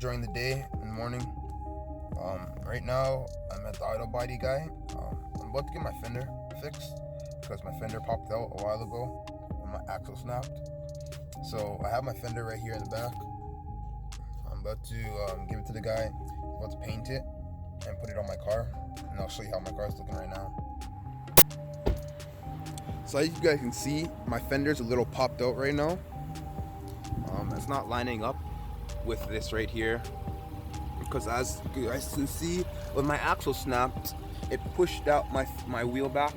during the day in the morning. Right now I'm at the auto body guy. I'm about to get my fender fixed because my fender popped out a while ago when my axle snapped. So I have my fender right here in the back. I'm about to give it to the guy. I'm about to paint it and put it on my car, and I'll show you how my car is looking right now. So as you guys can see, my fender's a little popped out right now. It's not lining up with this right here, because as you guys can see, when my axle snapped, it pushed out my wheel back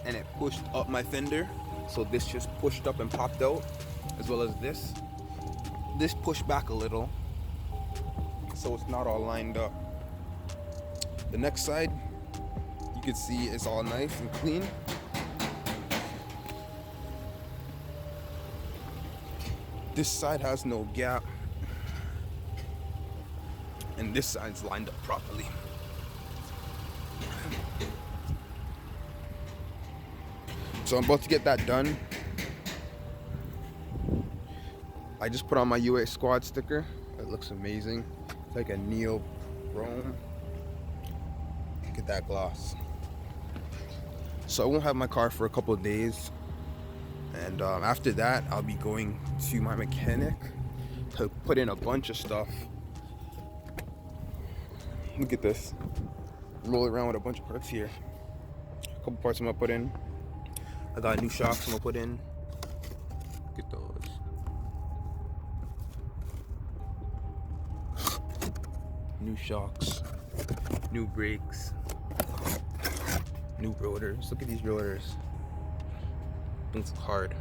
and it pushed up my fender. So this just pushed up and popped out, as well as this. This pushed back a little, so it's not all lined up. The next side, you can see it's all nice and clean. This side has no gap, and this side's lined up properly. So I'm about to get that done. I just put on my UA Squad sticker. It looks amazing. It's like a neo chrome. Look at that gloss. So I won't have my car for a couple of days, and after that I'll be going to my mechanic to put in a bunch of stuff. Look at this. Roll around with a bunch of parts here. A couple parts I'm gonna put in. I got new shocks I'm gonna put in. Look at those. New shocks, new brakes, new rotors. Look at these rotors. Things look hard.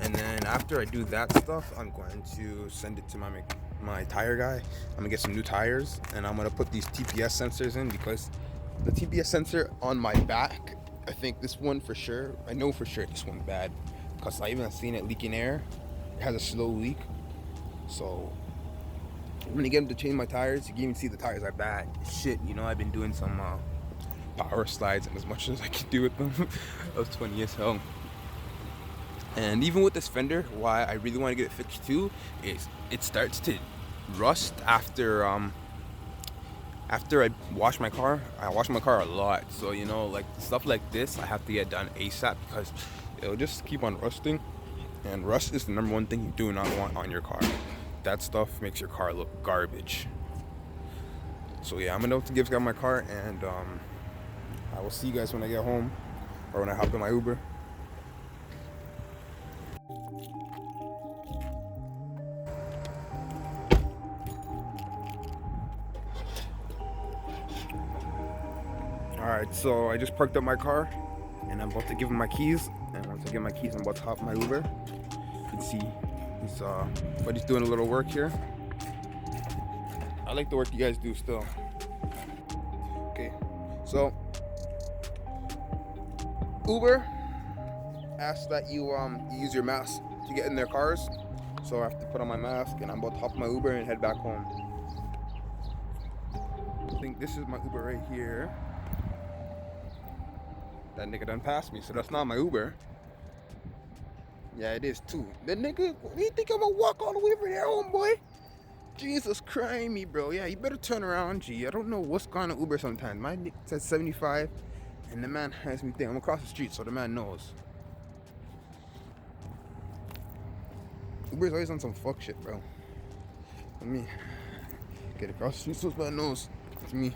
And then after I do that stuff, I'm going to send it to my tire guy. I'm gonna get some new tires, and I'm gonna put these TPS sensors in, because the TPS sensor on my back, I think this one for sure, I know for sure this one's bad, because I even seen it leaking air. It has a slow leak. So I'm gonna get him to change my tires. You can even see the tires are bad. Shit, you know, I've been doing some power slides, and as much as I can do with them, I was 20 years old. And even with this fender, why I really want to get it fixed too is it starts to rust after I wash my car. I wash my car a lot, so you know, like stuff like this I have to get done ASAP, because it'll just keep on rusting, and rust is the number one thing you do not want on your car. That stuff makes your car look garbage. So yeah, I'm gonna give this guy my car, and I will see you guys when I get home, or when I hop in my Uber. Alright, so I just parked up my car, and I'm about to give him my keys. And once I get my keys, I'm about to hop in my Uber. You can see he's doing a little work here. I like the work you guys do still. Okay, so Uber asks that you use your mask to get in their cars. So I have to put on my mask, and I'm about to hop in my Uber and head back home. I think this is my Uber right here. That nigga done passed me, so that's not my Uber. Yeah, it is too. The nigga, you think I'm gonna walk all the way over there, homeboy? Jesus Christ, me, bro. Yeah, you better turn around, G. I don't know what's going on Uber sometimes. My nigga says 75, and the man has me think I'm across the street, so the man knows. Uber's always on some fuck shit, bro. Let me get across the street so the man knows it's me.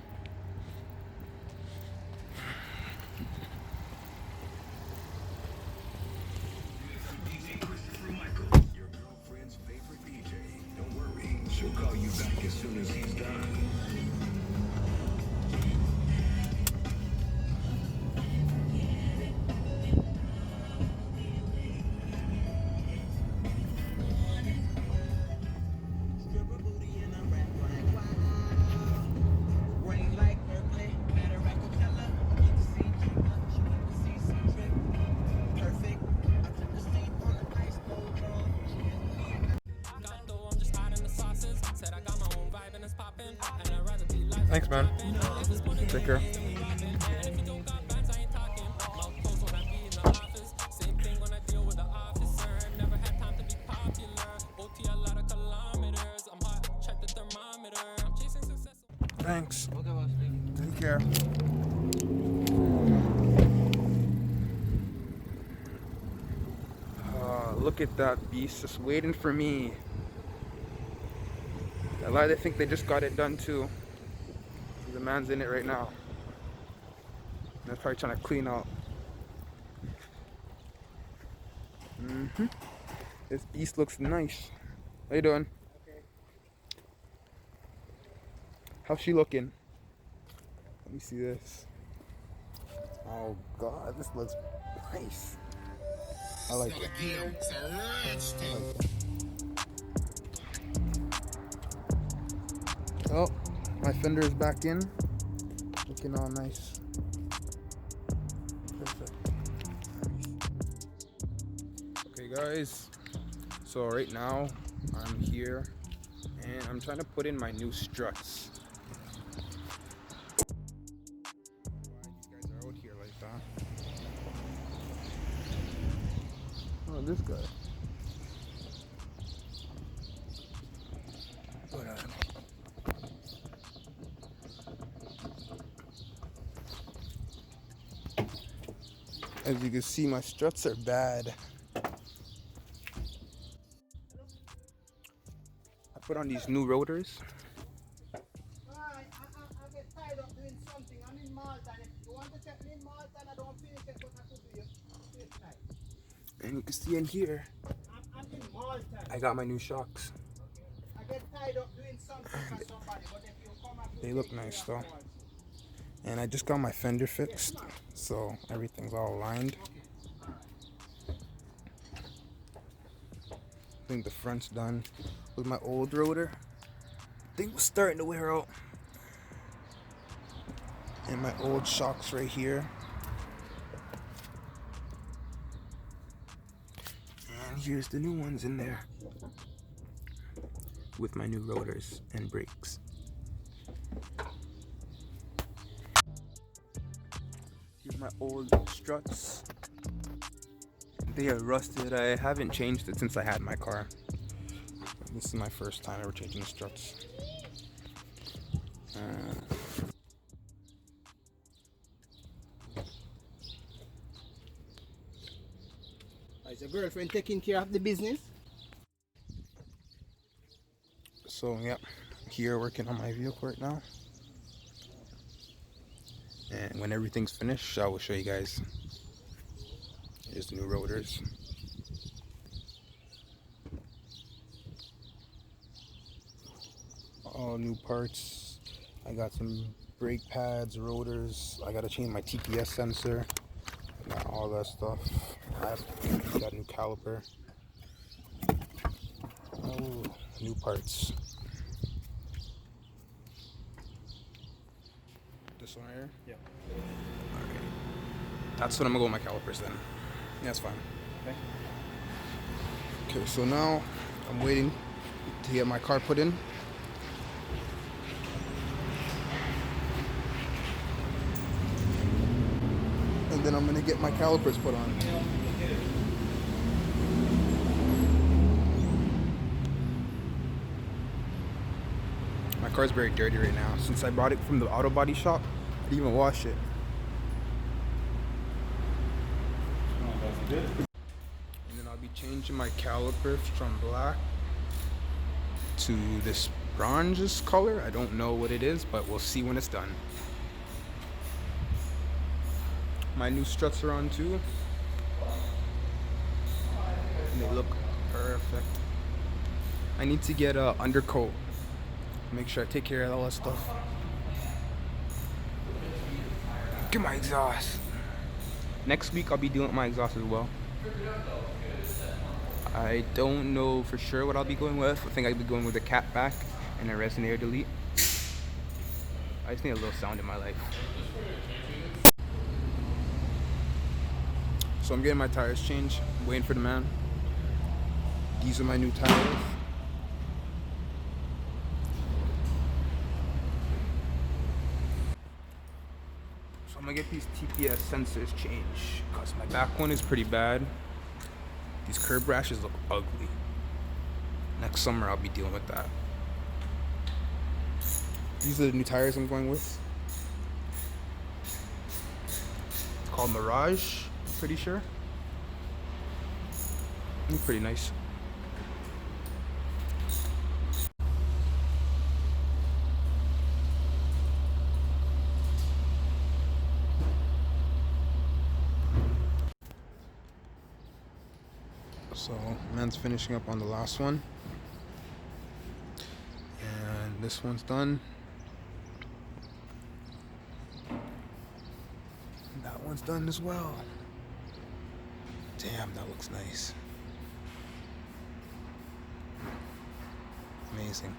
She'll call you back as soon as he's done. Thanks, man. Take care. Thanks. Okay, boss. Thank you. Take care. Look at that beast just waiting for me. I lie, they think they just got it done too. The man's in it right now. They're probably trying to clean out. This beast looks nice. How you doing? Okay. How's she looking? Let me see this. Oh God, this looks nice. I like it. Oh, my fender is back in. Looking all nice. Perfect. Okay guys, so right now I'm here and I'm trying to put in my new struts. Why these guys are out here like that? Oh, this guy. As you can see, my struts are bad. I put on these new rotors. I get tied up doing something. I'm in Malta, and if you want to take me in Malta and I don't finish it, what I could do you tonight. And you can see in here, I'm in Malta. I got my new shocks. Okay. I get tied up doing something for somebody, but if you come and They look nice though. And I just got my fender fixed, so everything's all aligned. I think the front's done. With my old rotor, thing was starting to wear out. And my old shocks right here. And here's the new ones in there. With my new rotors and brakes. Here's my old struts. They are rusted. I haven't changed it since I had my car. This is my first time ever changing the struts. Is your girlfriend taking care of the business? So yeah, here working on my vehicle right now. And when everything's finished, I will show you guys. Here's the new rotors. All new parts. I got some brake pads, rotors. I gotta change my TPS sensor. I got all that stuff. I got a new caliper. Oh, new parts. This one right here? Yeah. Okay. That's what I'm gonna go with my calipers then. Yeah, that's fine. Okay. Okay, so now I'm waiting to get my car put in. And then I'm gonna get my calipers put on. My car's very dirty right now. Since I bought it from the auto body shop, I didn't even wash it. And then I'll be changing my calipers from black to this bronze color. I don't know what it is, but we'll see when it's done. My new struts are on too. And they look perfect. I need to get a undercoat. Make sure I take care of all that stuff. Get my exhaust. Next week I'll be dealing with my exhaust as well. I don't know for sure what I'll be going with. I think I'll be going with a cat back and a resonator delete. I just need a little sound in my life. So I'm getting my tires changed, waiting for the man. These are my new tires. So I'm gonna get these TPS sensors changed because my back one is pretty bad. These curb rashes look ugly. Next summer I'll be dealing with that. These are the new tires I'm going with. It's called Mirage, I'm pretty sure. They're pretty nice. So man's finishing up on the last one, and this one's done. And that one's done as well. Damn, that looks nice. Amazing.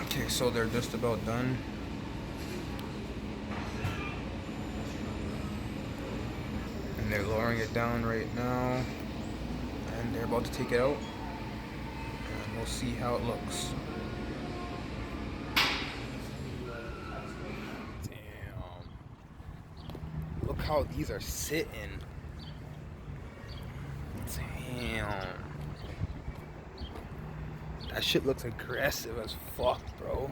Okay, so they're just about done. And they're lowering it down right now. And they're about to take it out. And we'll see how it looks. Damn. Look how these are sitting. Damn. That shit looks aggressive as fuck, bro.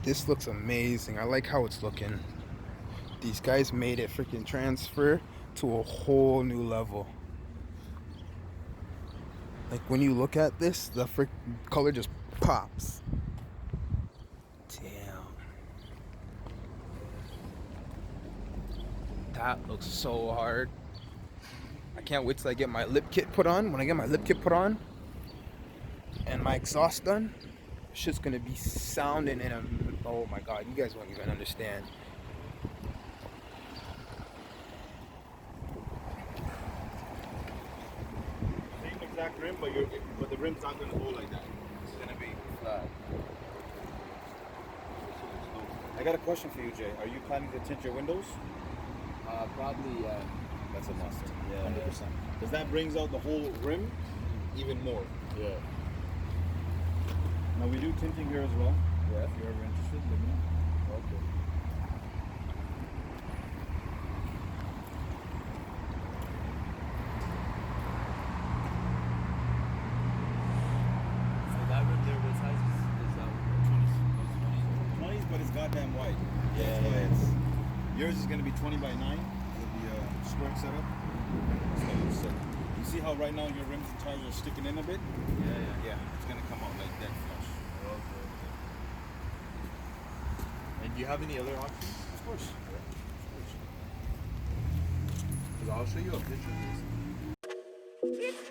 This looks amazing. I like how it's looking. These guys made it freaking transfer to a whole new level. Like when you look at this, the color just pops. Damn. That looks so hard. I can't wait till I get my lip kit put on. When I get my lip kit put on and my exhaust done, shit's gonna be sounding in a... Oh my god, you guys won't even understand. Same exact rim, but the rim's not gonna go like that. It's gonna be flat. I got a question for you, Jay. Are you planning to tint your windows? Probably, yeah. That's a must. Yeah, 100%. Because that brings out the whole rim even more. Yeah. Now we do tinting here as well. Yeah. If you're ever interested, let me know. Okay. So that rim there, what size is that one? 20s, but it's goddamn wide. Yeah, That's why yeah. it's... Yours is gonna be 20 by 9 with the square setup. It's gonna be sick. You see how right now your rims and tires are sticking in a bit? Yeah. Yeah, it's gonna come out like that flush. Okay. And do you have any other options? Of course. Because I'll show you a picture of this. It's